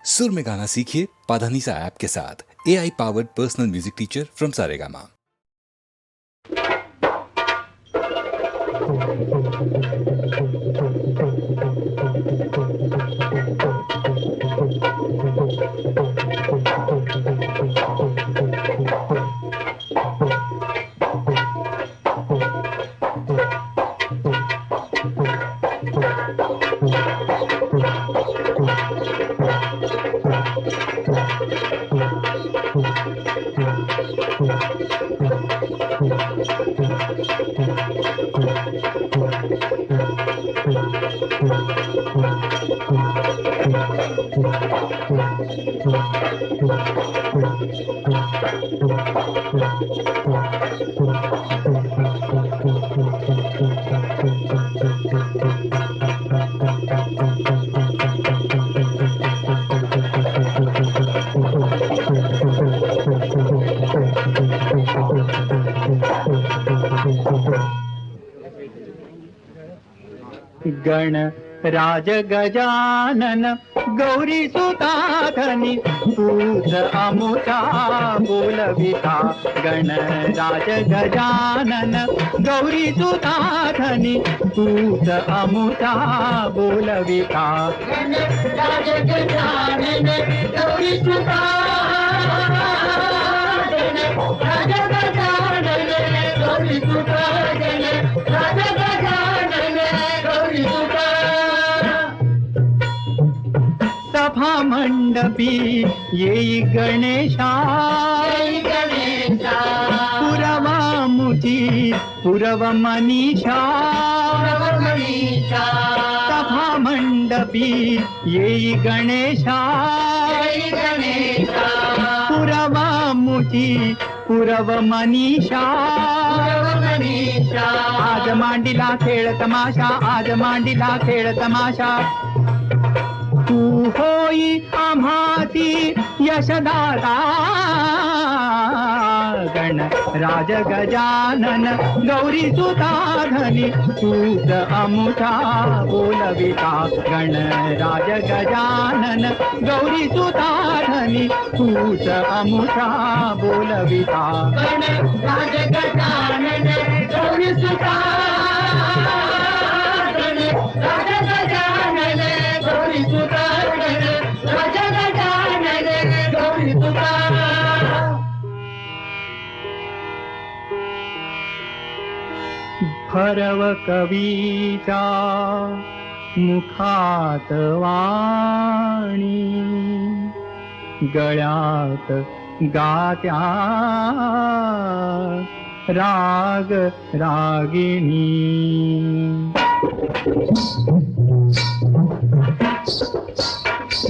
सुर में गाना सीखिए पाधानीसा ऐप के साथ। AI powered personal music teacher from Saregama. गण राज गजानन गौरी सुताधनी पूज अमुता बोलविता। गण राज गजानन गौरी सुताधनी पूज अमुता बोलविता। गण राज गजानन गौरी सुताधनी राज गजानन गौरी सुताधनी राज गजानन गौरी सुता। सभा मंडपी येई गणेशा पुरवा मुची पुरव मनीषा। सभा मंडपी येई गणेशा पुरवा मुची पुरव मनीषा। आज मांडीला खेळ तमाशा, आज मांडीला खेळ तमाशा। तू होई आम्हाती यशदाता। गण राज गजानन गौरी सुताधनी पूज अमुता बोलविता। गण राज गजानन गौरी सुताधनी पूज अमुता बोलविता। गण राज गजानन गौरी सुताधनी राज गजानन गौरी सुताधनी राज गजानन गौरी सुता। भरव कवीचा मुखात वाणी गळ्यात गात्या राग रागिणी।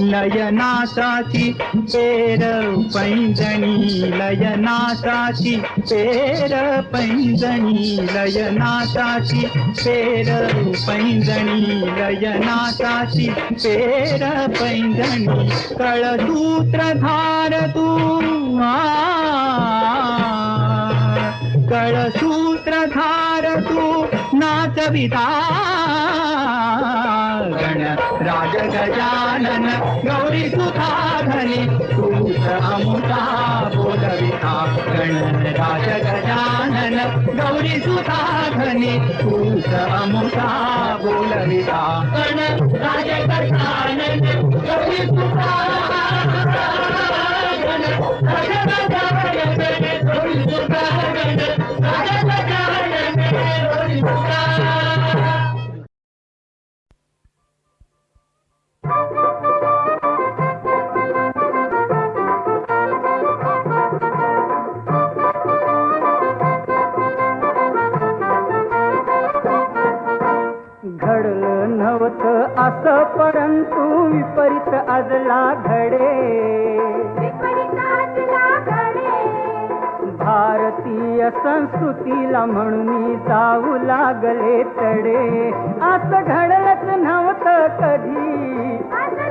लयनासाची पेर पैंजणी, लयनासाची पेर पैंजणी, लयनासाची पेर पैंजणी, लयनासाची पेर पैंजणी। कळसूत्रधार तू कळसूत्रधार तू नाचविता। गण राज गजानन गौरी सुताधनी पूज अमुता बोलविता। गण राज गजानन गौरी सुताधनी पूज अमुता बोलविता। गण राज गजानन गौरी सुताधनी राज गजानन गौरी सुताधनी राज गजानन गौरी सुता। घडलं नव्हतं असं परंतु विपरीत आजला घडे। भारतीय संस्कृतीला म्हणून जाऊ लागले तडे। असं घडलंच नव्हतं कधी, असं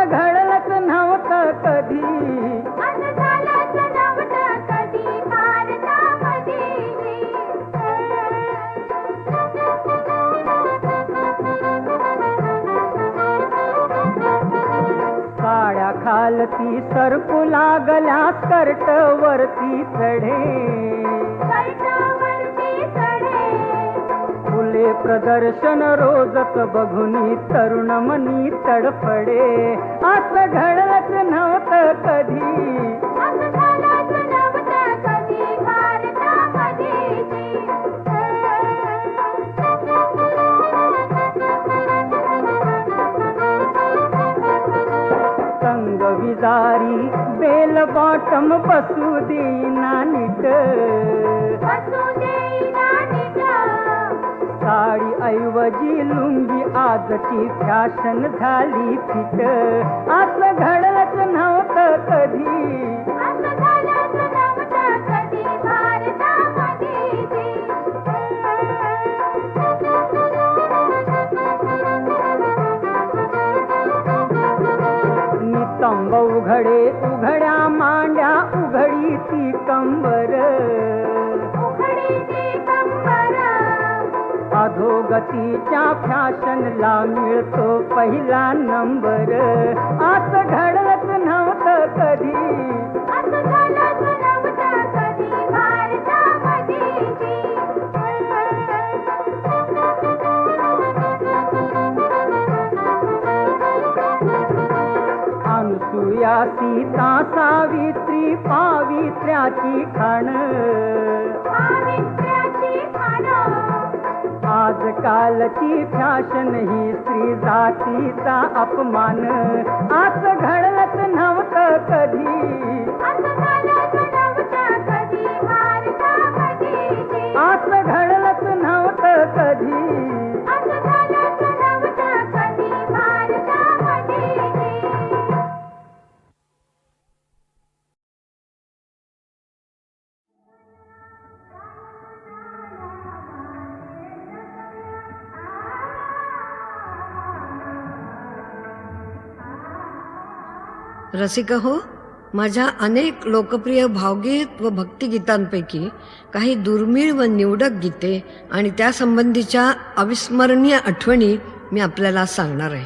घडलंच नव्हतं कधी। खालती सरकू लागल्या स्कर्ट वरती चढे फुले प्रदर्शन रोजच बघुनी तरुण मनी तडफडे असं घडलंच नव्हतं कधी संग विजारी बेल बॉटम बसू देईना नीट साडी ऐवजी लुंगी आजची फॅशन झाली फिट असं घडलंच नव्हतं कधी नितंब उघडे उघड्या मांड्या उघडी ती कंबर अधोगतीच्या फॅशनला मिळतो पहिला नंबर असं घडलंच नव्हतं कधी अनुसूया सीता सावित्री पावित्र्याची खाण आजकालची फॅशन ही स्त्री जातीचा अपमान असं घडलंच नव्हतं कधी असं घडलंच नव्हतं कधी रसिक हो, माझ्या अनेक लोकप्रिय भावगीत व भक्तिगीतांपैकी काही दुर्मिळ व निवडक गीते आणि त्यासंबंधीच्या अविस्मरणीय आठवणी मी आपल्याला सांगणार आहे.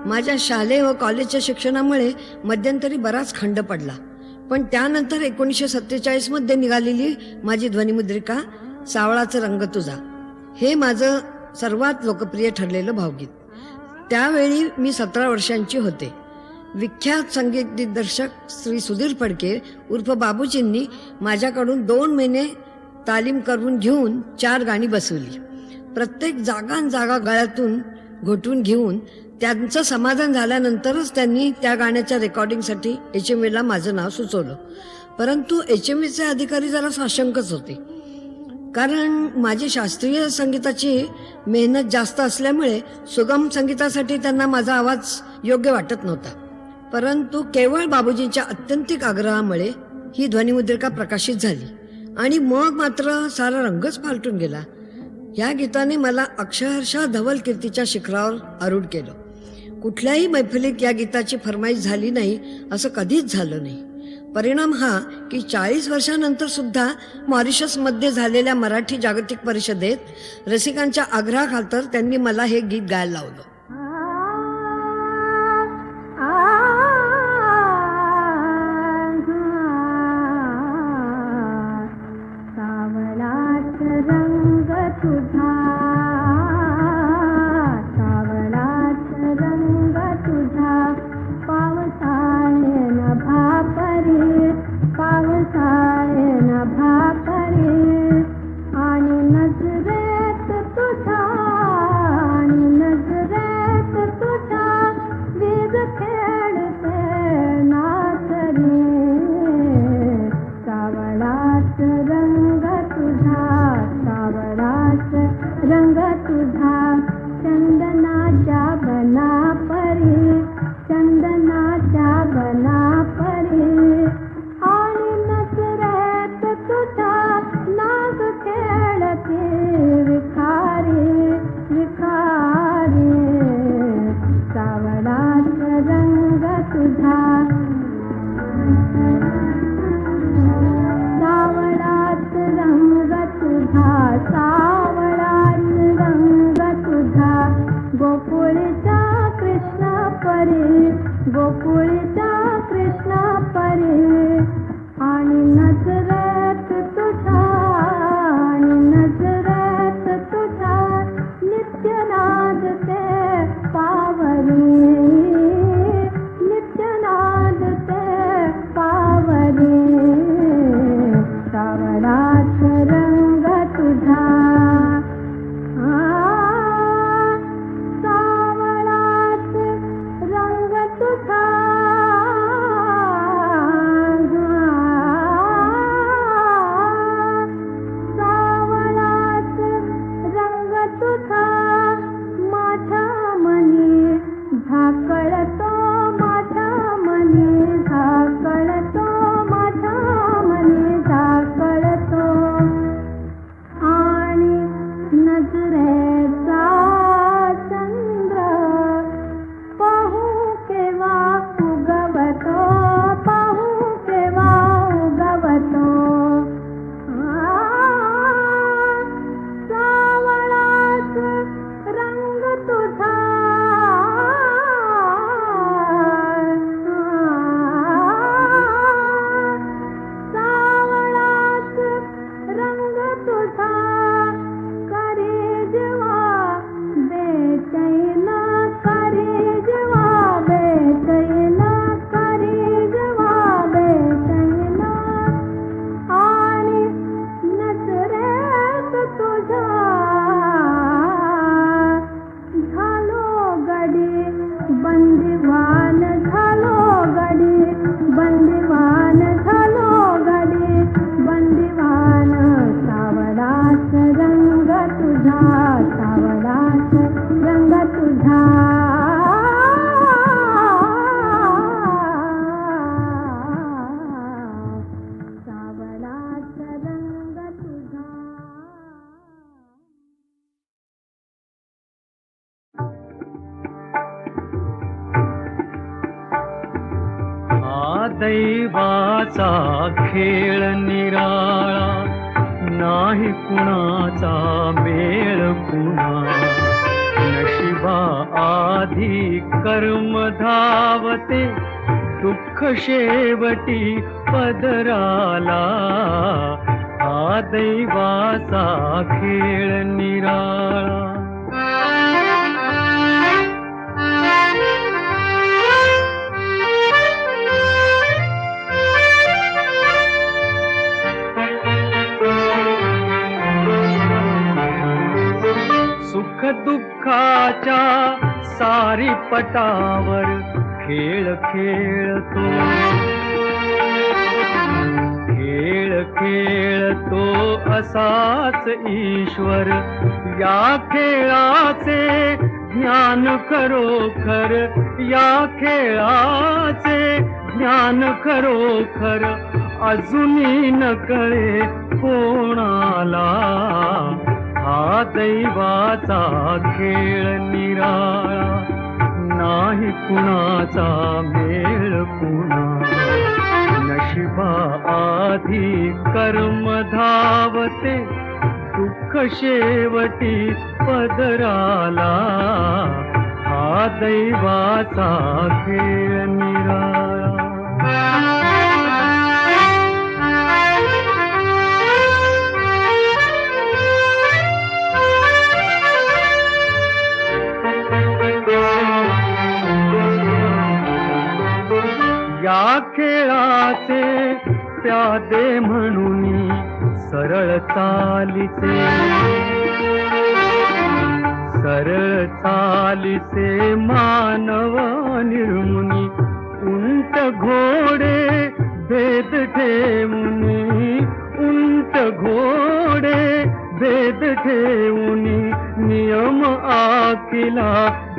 माझ्या शालेय व कॉलेजच्या शिक्षणामुळे मध्यंतरी बराच खंड पडला, पण त्यानंतर 1947 मध्ये निघालेली माझी ध्वनिमुद्रिका सावळाचा रंग तुझा हे माझं सर्वात लोकप्रिय ठरलेलं भावगीत. त्यावेळी मी 17 वर्षांची होते. विख्यात संगीत दिग्दर्शक श्री सुधीर फडके उर्फ बाबूजींनी माझ्याकडून 2 महिने तालीम करून घेऊन 4 गाणी बसवली. प्रत्येक जागा गळ्यातून घोटून घेऊन त्यांचं समाधान झाल्यानंतरच त्यांनी त्या गाण्याच्या रेकॉर्डिंगसाठी HMVला माझं नाव सुचवलं. परंतु HMVचे अधिकारी जरा साशंकच होते, कारण माझी शास्त्रीय संगीताची मेहनत जास्त असल्यामुळे सुगम संगीतासाठी त्यांना माझा आवाज योग्य वाटत नव्हता. परंतु केवळ बाबूजींच्या अत्यंतिक आग्रहामुळे ही ध्वनिमुद्रिका प्रकाशित झाली आणि मग मात्र सारा रंगच पालटून गेला. या गीताने मला अक्षरशः धवल कीर्तीच्या शिखरावर आरूढ केलं. कुठल्याही मैफिलीत या गीताची फरमाईश झाली नाही असं कधीच झालं नाही. परिणाम हा की 40 वर्षानंतर सुद्धा मॉरिशसमध्ये झालेल्या मराठी जागतिक परिषदेत रसिकांच्या आग्रहाखातर त्यांनी मला हे गीत गायला लावलं. आणि नजरेत तुझा तुझा सावळात रंग तुझा सावळात रंग तुझा गोकुळचा कृष्ण परी गोकुळचा कृष्ण परी आणि नजरेत तुझा आणि नजरेत तुझा नित्यनाद ते पावरी नित्यनाद ते पावरी सावळात रंग तुझा सावळात रंग तुझा सावळात रंग तुझा माझ्या मनी झाकळतो माझ्या मनी झाकळतो माझ्या मनी झाकळतो आणि नजरेचा चंद्र पाहू केव्हा उगवतो पाहू केव्हा उगवतो सावळात रंग तुझा सावळात रंग तुझा करे जेव्हा बेचैन करे जेव्हा बेचैन करे जेव्हा बेचैन आणि नजरेत तुझा झालो गडी बंदिवान झालो गडी बंदिवान झालो गडी बंदिवान सावळात रंग तुझा सावळात रंग तुझा सावळात रंग तुझा हा दैवाचा खेळ निराळा नाही कुणाचा मेळ कुणा नशिबा आधी कर्म धावते दुःख शेवटी पदराला हा दैवाचा खेळ निराळा सुख दुःखाच्या सारी पटावर खेळ खेळतो खेळ खेळतो असाच ईश्वर या खेळाचे ज्ञान खरोखर या खेळाचे ज्ञान खरोखर अजूनही न कळे कोणाला हा दैवाचा खेळ निराळा नाही कुणाचा मेळ कुणा नशिबा आधी कर्म धावते दुःख शेवटी पदराला हा दैवाचा खेळ निराळा या खेळाचे प्यादे म्हणून सरळ चालीचे सरळ चालीचे मानव निर्मुनी उंट घोडे भेद ठेवुनी उंट घोडे भेद ठेवुनी नियम आखिला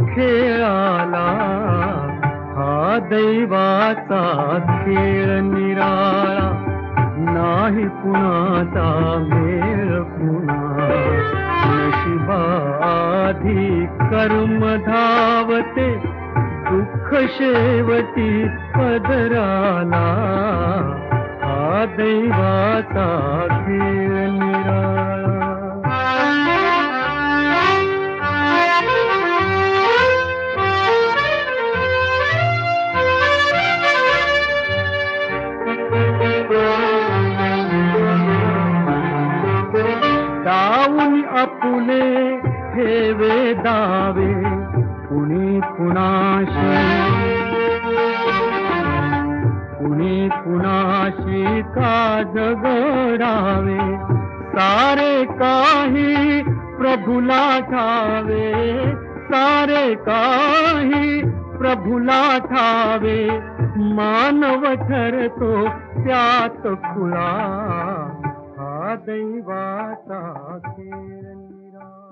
खेळाला हा दैवाचा खेळ निराळा नाही कुणाचा मेळ कुणा नशिबा आधी कर्म धावते दुःख शेवटी पदराला हा दैवाचा खेळ निराळा. दावून आपुले ठेवे दावे कुणी कुणाशी का झगडावे. सारे काही प्रभुला ठावे, सारे काही प्रभुला ठावे. मानव ठरतो त्यात खुळा हा दैवाचा खेळ निराळा.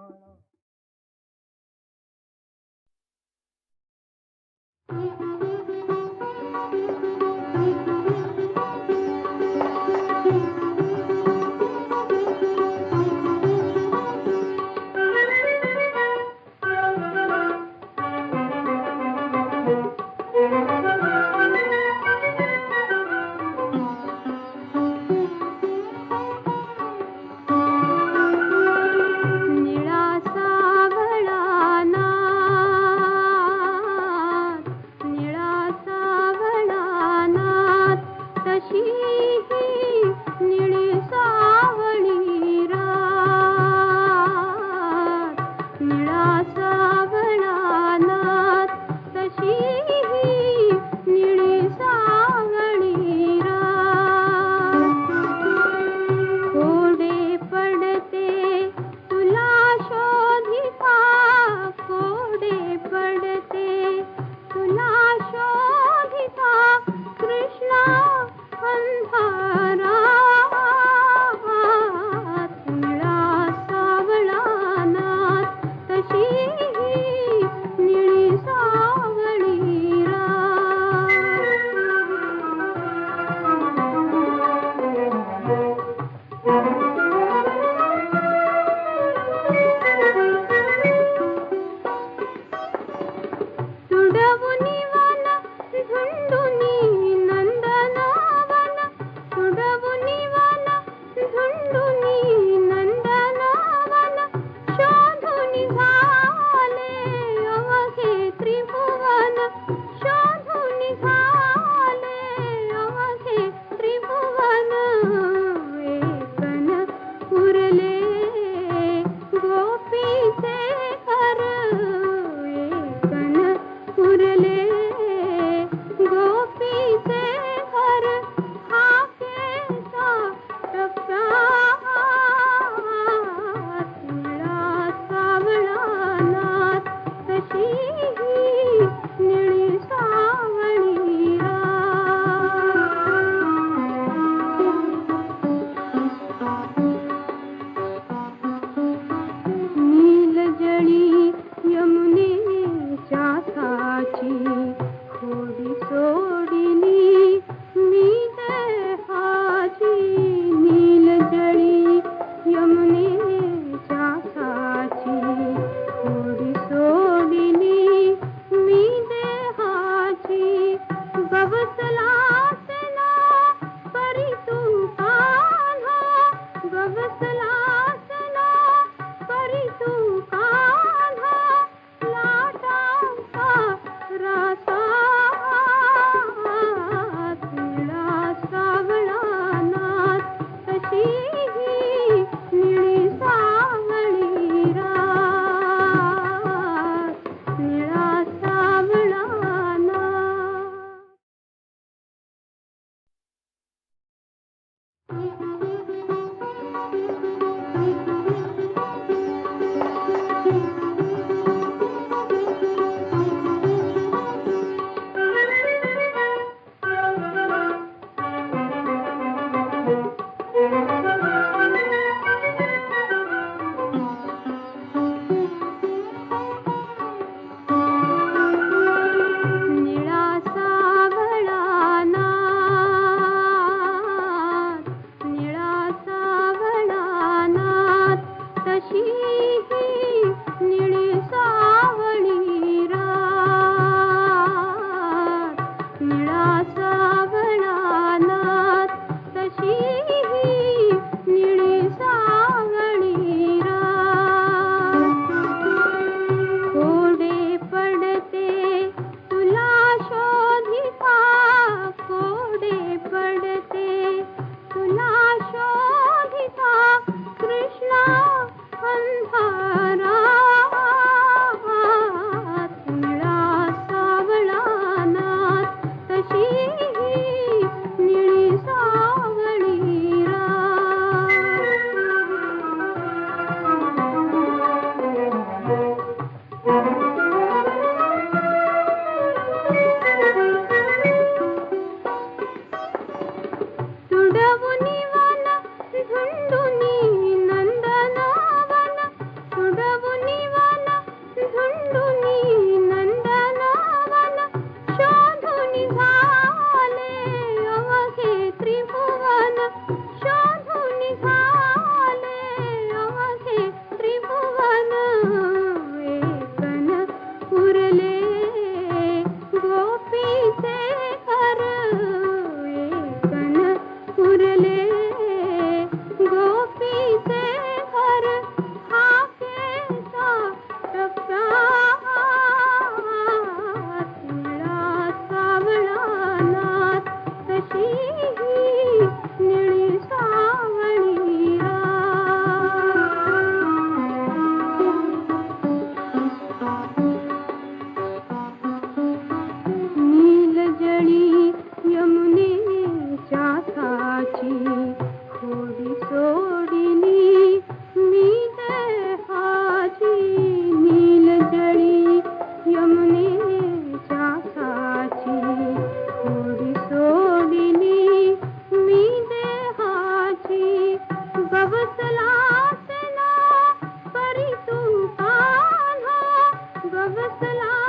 वसला